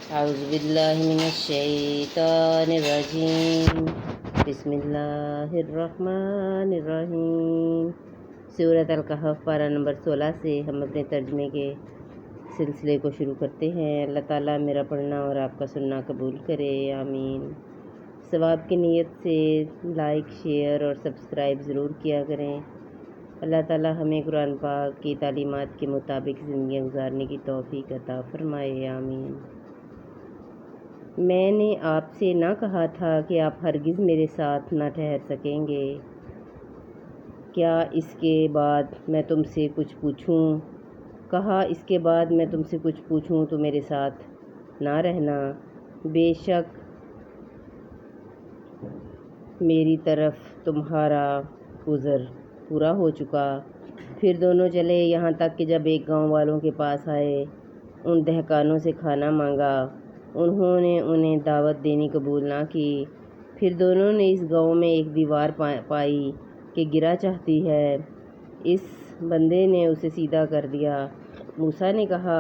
اعوذ باللہ من الشیطان الرجیم بسم اللہ الرحمن الرحیم۔ سورۃ الکہف پارہ نمبر 16 سے ہم اپنے ترجمے کے سلسلے کو شروع کرتے ہیں۔ اللہ تعالیٰ میرا پڑھنا اور آپ کا سننا قبول کرے، آمین۔ ثواب کی نیت سے لائک، شیئر اور سبسکرائب ضرور کیا کریں۔ اللہ تعالیٰ ہمیں قرآن پاک کی تعلیمات کے مطابق زندگی گزارنے کی توفیق عطا فرمائے، آمین۔ میں نے آپ سے نہ کہا تھا کہ آپ ہرگز میرے ساتھ نہ ٹھہر سکیں گے؟ کیا اس کے بعد میں تم سے کچھ پوچھوں؟ کہا، اس کے بعد میں تم سے کچھ پوچھوں تو میرے ساتھ نہ رہنا۔ بے شک میری طرف تمہارا عذر پورا ہو چکا۔ پھر دونوں چلے، یہاں تک کہ جب ایک گاؤں والوں کے پاس آئے، ان دہقانوں سے کھانا مانگا۔ انہوں نے انہیں دعوت دینی قبول نہ کی۔ پھر دونوں نے اس گاؤں میں ایک دیوار پائی کہ گرا چاہتی ہے۔ اس بندے نے اسے سیدھا کر دیا۔ موسیٰ نے کہا،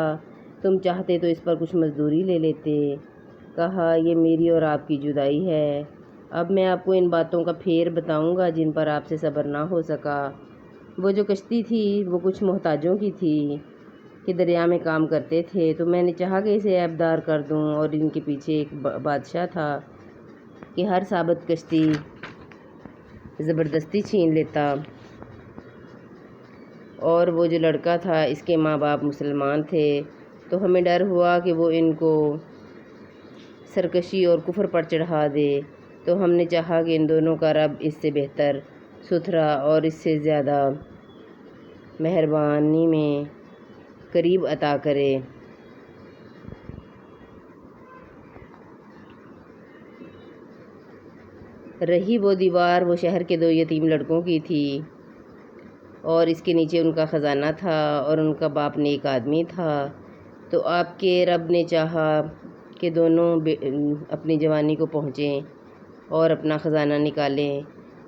تم چاہتے تو اس پر کچھ مزدوری لے لیتے۔ کہا، یہ میری اور آپ کی جدائی ہے۔ اب میں آپ کو ان باتوں کا پھیر بتاؤں گا جن پر آپ سے صبر نہ ہو سکا۔ وہ جو کشتی تھی وہ کچھ محتاجوں کی تھی کہ دریا میں کام کرتے تھے، تو میں نے چاہا کہ اسے عیب دار کر دوں، اور ان کے پیچھے ایک بادشاہ تھا کہ ہر ثابت کشتی زبردستی چھین لیتا، اور وہ جو لڑکا تھا اس کے ماں باپ مسلمان تھے، تو ہمیں ڈر ہوا کہ وہ ان کو سرکشی اور کفر پر چڑھا دے، تو ہم نے چاہا کہ ان دونوں کا رب اس سے بہتر، ستھرا اور اس سے زیادہ مہربانی میں قریب عطا کرے۔ رہی وہ دیوار، وہ شہر کے 2 یتیم لڑکوں کی تھی، اور اس کے نیچے ان کا خزانہ تھا، اور ان کا باپ نیک آدمی تھا۔ تو آپ کے رب نے چاہا کہ دونوں اپنی جوانی کو پہنچیں اور اپنا خزانہ نکالیں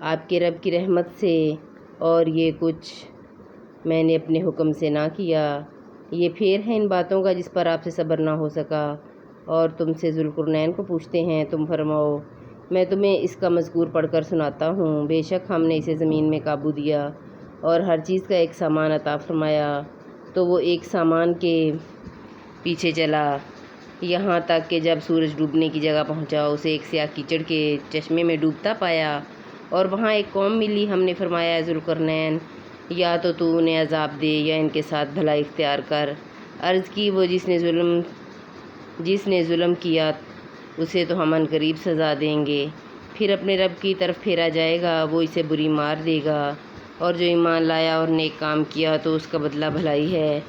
آپ کے رب کی رحمت سے، اور یہ کچھ میں نے اپنے حکم سے نہ کیا۔ یہ پھیر ہے ان باتوں کا جس پر آپ سے صبر نہ ہو سکا، اور تم سے ذوالقرنین کو پوچھتے ہیں، تم فرماؤ، میں تمہیں اس کا مذکور پڑھ کر سناتا ہوں۔ بے شک ہم نے اسے زمین میں قابو دیا اور ہر چیز کا ایک سامان عطا فرمایا، تو وہ ایک سامان کے پیچھے چلا، یہاں تک کہ جب سورج ڈوبنے کی جگہ پہنچا، اسے ایک سیاہ کیچڑ کے چشمے میں ڈوبتا پایا، اور وہاں ایک قوم ملی۔ ہم نے فرمایا، ذوالقرنین، یا تو انہیں عذاب دے یا ان کے ساتھ بھلائی اختیار کر۔ عرض کی، وہ جس نے ظلم کیا اسے تو ہم عنقریب سزا دیں گے، پھر اپنے رب کی طرف پھیرا جائے گا، وہ اسے بری مار دے گا، اور جو ایمان لایا اور نیک کام کیا تو اس کا بدلہ بھلائی ہے،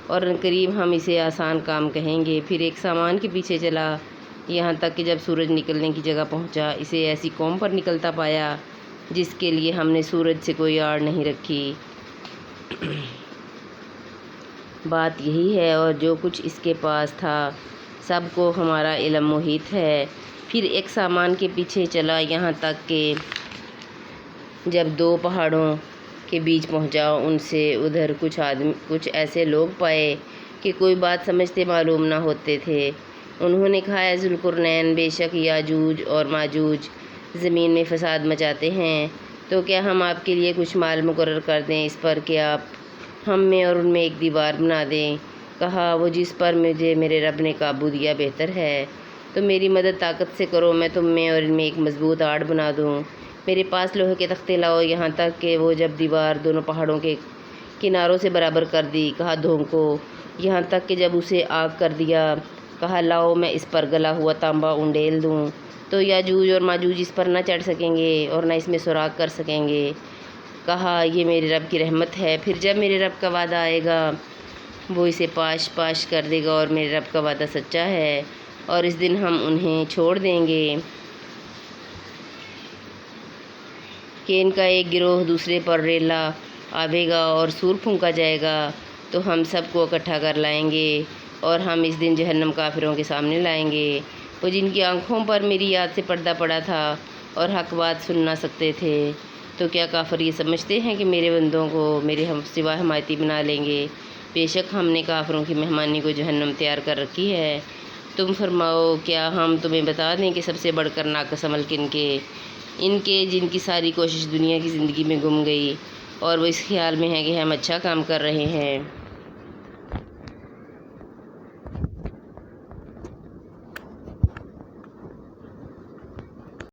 اور عنقریب ہم اسے آسان کام کہیں گے۔ پھر ایک سامان کے پیچھے چلا، یہاں تک کہ جب سورج نکلنے کی جگہ پہنچا، اسے ایسی قوم پر نکلتا پایا جس کے لیے ہم نے سورج سے کوئی آڑ نہیں رکھی۔ بات یہی ہے، اور جو کچھ اس کے پاس تھا سب کو ہمارا علم محیط ہے۔ پھر ایک سامان کے پیچھے چلا، یہاں تک کہ جب 2 پہاڑوں کے بیچ پہنچا، ان سے ادھر کچھ ایسے لوگ پائے کہ کوئی بات سمجھتے معلوم نہ ہوتے تھے۔ انہوں نے کہا، اے ذوالقرنین، بے شک یاجوج اور ماجوج زمین میں فساد مچاتے ہیں، تو کیا ہم آپ کے لیے کچھ مال مقرر کر دیں اس پر کہ آپ ہم میں اور ان میں ایک دیوار بنا دیں؟ کہا، وہ جس پر مجھے میرے رب نے قابو دیا بہتر ہے، تو میری مدد طاقت سے کرو، میں تم میں اور ان میں ایک مضبوط آڑ بنا دوں۔ میرے پاس لوہے کے تختے لاؤ، یہاں تک کہ وہ جب دیوار دونوں پہاڑوں کے کناروں سے برابر کر دی، کہا، دھونکو، یہاں تک کہ جب اسے آگ کر دیا، کہا، لاؤ، میں اس پر گلا ہوا تانبا انڈیل دوں، تو یاجوج اور ماجوج اس پر نہ چڑھ سکیں گے اور نہ اس میں سراغ کر سکیں گے۔ کہا، یہ میرے رب کی رحمت ہے، پھر جب میرے رب کا وعدہ آئے گا وہ اسے پاش پاش کر دے گا، اور میرے رب کا وعدہ سچا ہے، اور اس دن ہم انہیں چھوڑ دیں گے کہ ان کا ایک گروہ دوسرے پر ریلا آوے گا اور سور پھونکا جائے گا، تو ہم سب کو اکٹھا کر لائیں گے، اور ہم اس دن جہنم کافروں کے سامنے لائیں گے، وہ جن کی آنکھوں پر میری یاد سے پردہ پڑا تھا اور حق بات سن نہ سکتے تھے۔ تو کیا کافر یہ سمجھتے ہیں کہ میرے بندوں کو میرے سوا حمایتی بنا لیں گے؟ بے شک ہم نے کافروں کی مہمانی کو جہنم تیار کر رکھی ہے، تم فرماؤ کیا ہم تمہیں بتا دیں کہ سب سے بڑھ کر ناقص عمل کن کے؟ ان کے جن کی ساری کوشش دنیا کی زندگی میں گم گئی اور وہ اس خیال میں ہیں کہ ہم اچھا کام کر رہے ہیں۔